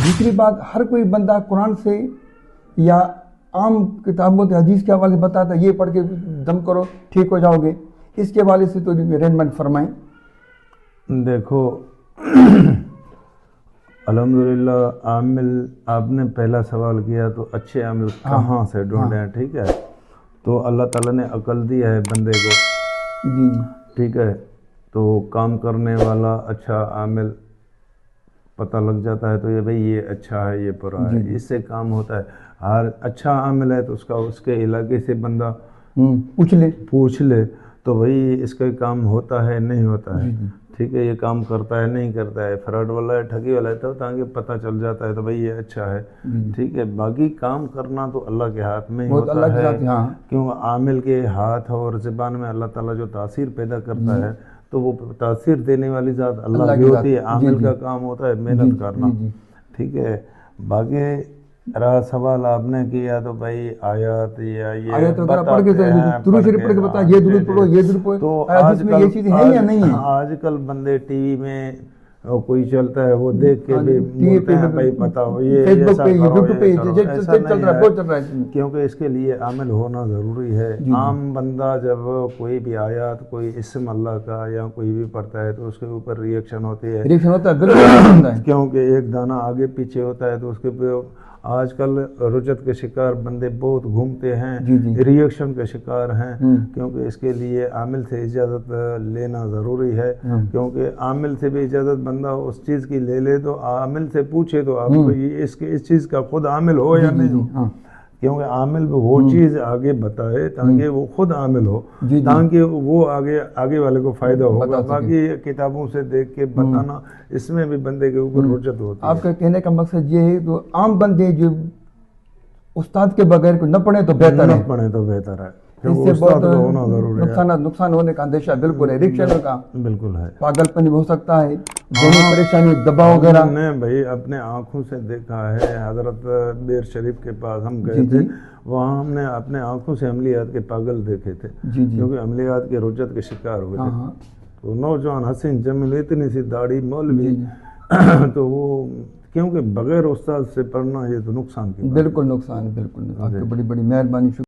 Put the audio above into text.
دوسری بات، ہر کوئی بندہ قرآن سے یا عام کتابوں کے حدیث کے حوالے سے بتاتا ہے یہ پڑھ کے دم کرو ٹھیک ہو جاؤ گے، اس کے حوالے سے تو ارینجمنٹ فرمائیں۔ دیکھو الحمدللہ، عامل آپ نے پہلا سوال کیا تو اچھے عامل کہاں سے ڈھونڈیں، ٹھیک ہے؟ تو اللہ تعالیٰ نے عقل دی ہے بندے کو، جی ٹھیک ہے؟ تو کام کرنے والا اچھا عامل پتہ لگ جاتا ہے تو یہ بھئی یہ اچھا ہے یہ برا ہے، اس سے کام ہوتا ہے۔ ہر اچھا عامل ہے تو اس کے علاقے سے بندہ پوچھ لے تو بھئی اس کا کام ہوتا ہے نہیں ہوتا ہے، ٹھیک ہے؟ یہ کام کرتا ہے نہیں کرتا ہے، فراڈ والا ہے ٹھگی والا ہے، تو تاکہ پتہ چل جاتا ہے تو بھئی یہ اچھا ہے، ٹھیک ہے؟ باقی کام کرنا تو اللہ کے ہاتھ میں ہی ہوتا ہے، کیونکہ عامل کے ہاتھ اور زبان میں اللہ تعالیٰ جو تاثیر پیدا کرتا ہے تو وہ تاثیر دینے والی ذات اللہ کی ہوتی ہے، عامل کا کام ہوتا ہے محنت کرنا، ٹھیک ہے؟ باقی رہا سوال آپ نے کیا تو بھائی آیات یا یہ تو آج کل بندے ٹی وی میں کوئی چلتا ہے وہ دیکھ کے بھی بولتے ہیں بھائی پتہ ہو یہ ایسا کرو، ایسا نہیں ہے، کیونکہ اس کے لیے عامل ہونا ضروری ہے۔ عام بندہ جب کوئی بھی آیات کوئی اسم اللہ کا یا کوئی بھی پڑھتا ہے تو اس کے اوپر ریئیکشن ہوتی ہے، کیونکہ ایک دانہ آگے پیچھے ہوتا ہے تو اس کے آج کل رجت کے شکار بندے بہت گھومتے ہیں، ریئیکشن کے شکار ہیں، کیونکہ اس کے لیے عامل سے اجازت لینا ضروری ہے، کیونکہ عامل سے بھی اجازت بندہ اس چیز کی لے لے تو عامل سے پوچھے تو آپ کو اس چیز کا خود عامل ہو یا نہیں ہو، کیونکہ عامل وہ چیز آگے بتائے تاکہ وہ خود عامل ہو، تاکہ وہ آگے والے کو فائدہ ہوگا۔ باقی کتابوں سے دیکھ کے بتانا اس میں بھی بندے کے اوپر رجت ہوتی ہے۔ آپ کا کہنے کا مقصد یہ ہے تو عام بندے جو استاد کے بغیر کو نہ پڑھیں تو بہتر ہے، نہ پڑھیں تو بہتر ہے، اس سے بہت نقصان ہونے کا اندیشہ بالکل ہے، ریئیکشن کا بالکل ہے، پاگل پن بھی ہو سکتا ہے، ذہنی پریشانی، دباؤ وغیرہ۔ ہم نے بھائی اپنے آنکھوں سے دیکھا ہے، حضرت بیر شریف کے پاس ہم گئے تھے، وہاں ہم نے اپنے آنکھوں سے عملیات کے پاگل دیکھے تھے، کیونکہ عملیات کے رجت کے شکار ہوئے تھے، تو نوجوان حسین جمیل اتنی سی داڑھی مولوی، تو وہ کیونکہ بغیر استاد سے پڑھنا یہ تو نقصان کی بات ہے۔ بالکل نقصان ہے، بالکل۔ آپ کی بڑی بڑی مہربانی، شکریہ۔